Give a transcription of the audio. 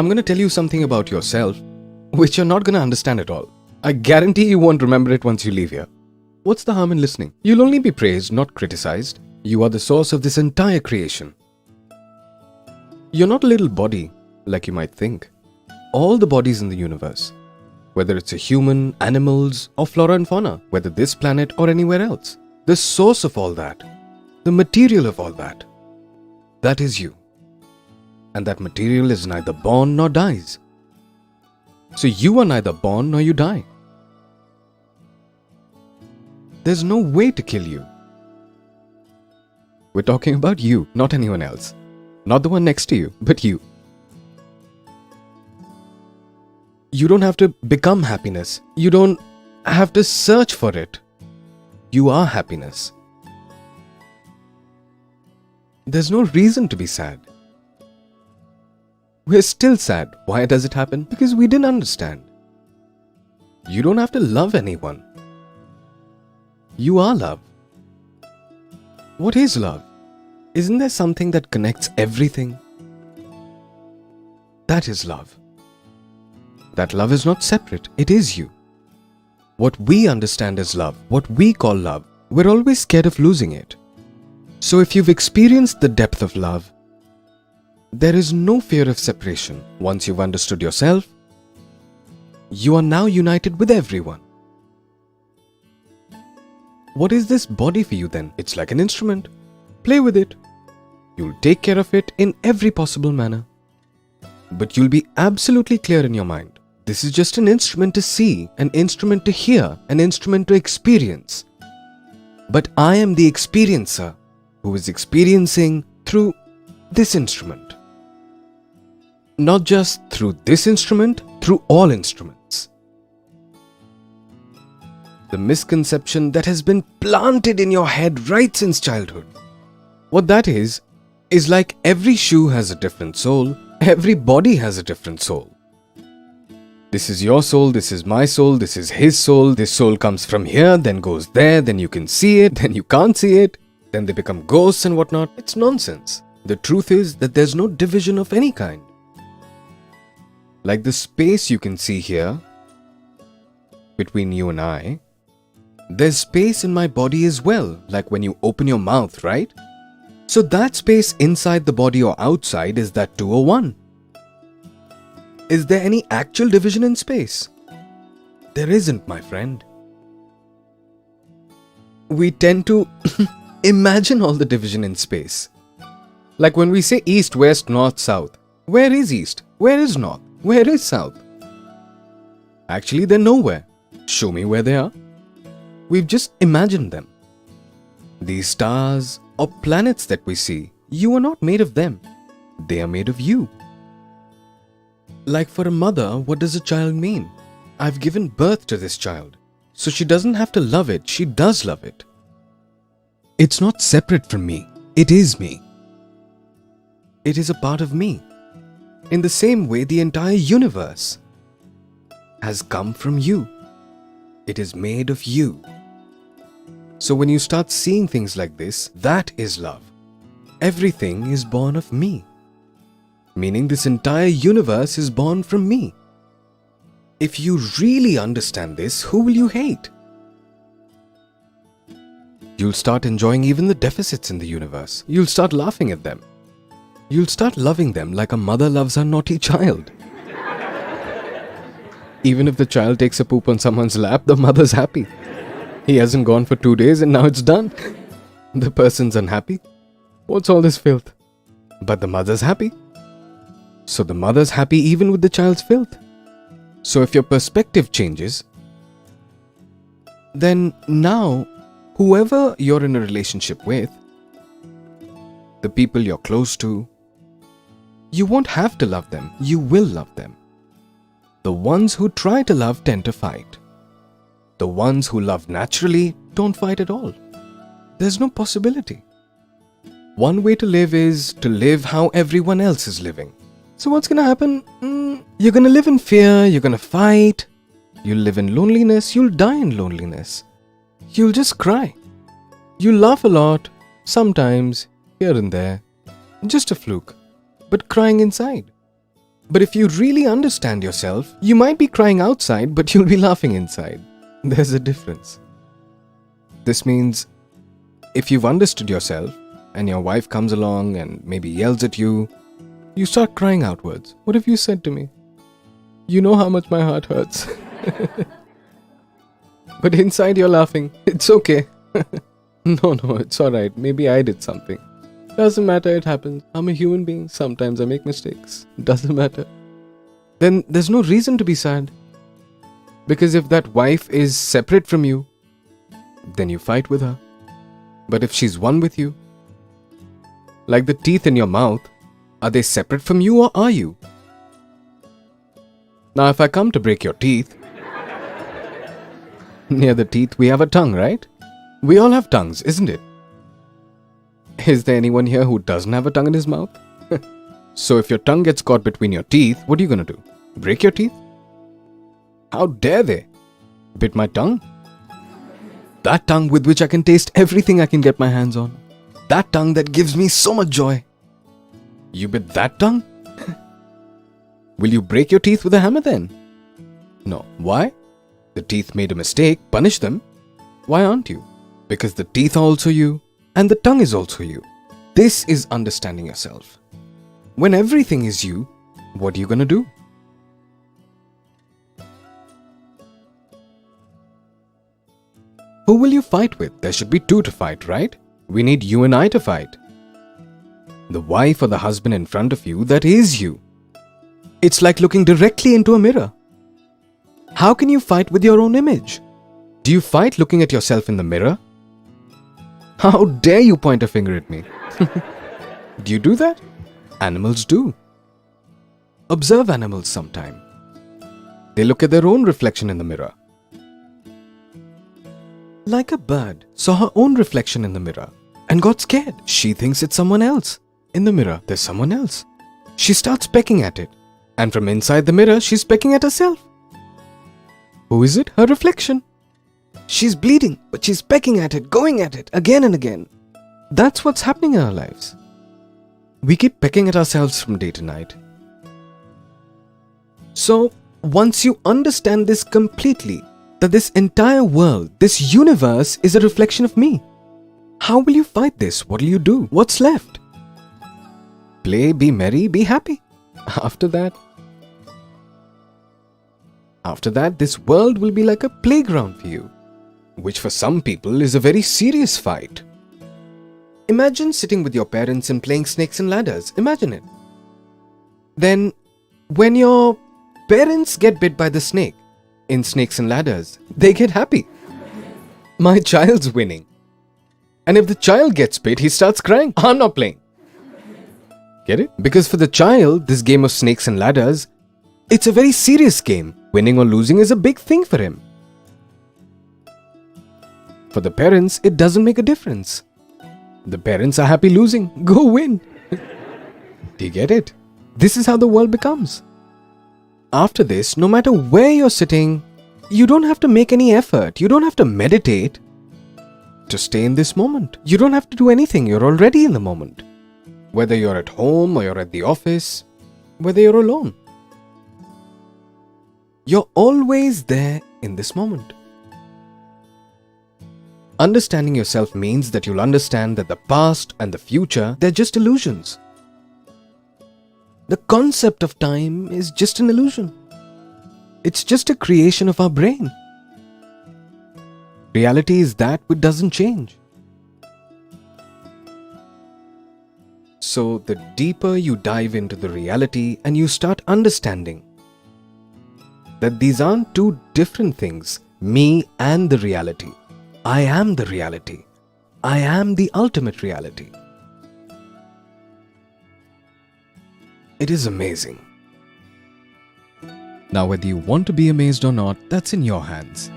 I'm going to tell you something about yourself which you're not going to understand at all. I guarantee you won't remember it once you leave here. What's the harm in listening? You'll only be praised, not criticized. You are the source of this entire creation. You're not a little body like you might think. All the bodies in the universe, whether it's a human, animals, or flora and fauna, whether this planet or anywhere else, the source of all that, the material of all that, that is you. And that material is neither born nor dies. So you are neither born nor you die. There's no way to kill you. We're talking about you, not anyone else. Not the one next to you, but you. You don't have to become happiness. You don't have to search for it. You are happiness. There's no reason to be sad. We're still sad. Why does it happen? Because we didn't understand. You don't have to love anyone. You are love. What is love? Isn't there something that connects everything? That is love. That love is not separate. It is you. What we understand as love, what we call love, we're always scared of losing it. So if you've experienced the depth of love, there is no fear of separation. Once you've understood yourself, you are now united with everyone. What is this body for you then? It's like an instrument. Play with it. You'll take care of it in every possible manner. But you'll be absolutely clear in your mind. This is just an instrument to see, an instrument to hear, an instrument to experience. But I am the experiencer who is experiencing through this instrument. Not just through this instrument, through all instruments. The misconception that has been planted in your head right since childhood. What that is like every shoe has a different sole, every body has a different soul. This is your soul, this is my soul, this is his soul, this soul comes from here, then goes there, then you can see it, then you can't see it, then they become ghosts and whatnot. It's nonsense. The truth is that there's no division of any kind. Like the space you can see here, between you and I, there's space in my body as well, like when you open your mouth, right? So that space inside the body or outside, is that 2 or 1? Is there any actual division in space? There isn't, my friend. We tend to imagine all the division in space. Like when we say east, west, north, south. Where is east? Where is north? Where is south? Actually, they're nowhere. Show me where they are. We've just imagined them. These stars or planets that we see, you are not made of them. They are made of you. Like for a mother, what does a child mean? I've given birth to this child. So she doesn't have to love it, she does love it. It's not separate from me. It is me. It is a part of me. In the same way, the entire universe has come from you. It is made of you. So when you start seeing things like this, that is love. Everything is born of me. Meaning this entire universe is born from me. If you really understand this, who will you hate? You'll start enjoying even the deficits in the universe. You'll start laughing at them. You'll start loving them like a mother loves her naughty child. Even if the child takes a poop on someone's lap, the mother's happy. He hasn't gone for 2 days and now it's done. The person's unhappy. What's all this filth? But the mother's happy. So the mother's happy even with the child's filth. So if your perspective changes, then now, whoever you're in a relationship with, the people you're close to, you won't have to love them. You will love them. The ones who try to love tend to fight. The ones who love naturally don't fight at all. There's no possibility. One way to live is to live how everyone else is living. So what's going to happen? You're going to live in fear, you're going to fight, you'll live in loneliness, you'll die in loneliness. You'll just cry. You'll laugh a lot, sometimes, here and there. Just a fluke, but crying inside. But if you really understand yourself, you might be crying outside, but you'll be laughing inside. There's a difference. This means if you've understood yourself and your wife comes along and maybe yells at you, you start crying outwards. What have you said to me? You know how much my heart hurts. But inside you're laughing. It's okay. No, it's alright. Maybe I did something. Doesn't matter, it happens. I'm a human being. Sometimes I make mistakes. Doesn't matter. Then there's no reason to be sad. Because if that wife is separate from you, then you fight with her. But if she's one with you, like the teeth in your mouth, are they separate from you or are you? Now if I come to break your teeth, near the teeth we have a tongue, right? We all have tongues, isn't it? Is there anyone here who doesn't have a tongue in his mouth? So if your tongue gets caught between your teeth, what are you going to do? Break your teeth? How dare they? Bit my tongue? That tongue with which I can taste everything I can get my hands on. That tongue that gives me so much joy. You bit that tongue? Will you break your teeth with a hammer then? No. Why? The teeth made a mistake, punish them. Why aren't you? Because the teeth are also you, and the tongue is also you. This is understanding yourself. When everything is you, what are you gonna do? Who will you fight with? There should be two to fight, right? We need you and I to fight. The wife or the husband in front of you, that is you. It's like looking directly into a mirror. How can you fight with your own image? Do you fight looking at yourself in the mirror? How dare you point a finger at me? Do you do that? Animals do. Observe animals sometime. They look at their own reflection in the mirror. Like a bird saw her own reflection in the mirror and got scared. She thinks it's someone else. In the mirror, there's someone else. She starts pecking at it. And from inside the mirror, she's pecking at herself. Who is it? Her reflection. She's bleeding, but she's pecking at it, going at it, again and again. That's what's happening in our lives. We keep pecking at ourselves from day to night. So, once you understand this completely, that this entire world, this universe is a reflection of me, how will you fight this? What will you do? What's left? Play, be merry, be happy. After that, this world will be like a playground for you, which for some people is a very serious fight. Imagine sitting with your parents and playing snakes and ladders. Imagine it. Then, when your parents get bit by the snake in snakes and ladders, they get happy. My child's winning. And if the child gets bit, he starts crying. I'm not playing. Get it? Because for the child, this game of snakes and ladders, it's a very serious game. Winning or losing is a big thing for him. For the parents, it doesn't make a difference. The parents are happy losing. Go win. Do you get it? This is how the world becomes. After this, no matter where you're sitting, you don't have to make any effort. You don't have to meditate to stay in this moment. You don't have to do anything. You're already in the moment. Whether you're at home or you're at the office, whether you're alone. You're always there in this moment. Understanding yourself means that you'll understand that the past and the future, they're just illusions. The concept of time is just an illusion. It's just a creation of our brain. Reality is that which doesn't change. So the deeper you dive into the reality and you start understanding that these aren't two different things, me and the reality. I am the reality. I am the ultimate reality. It is amazing. Now, whether you want to be amazed or not, that's in your hands.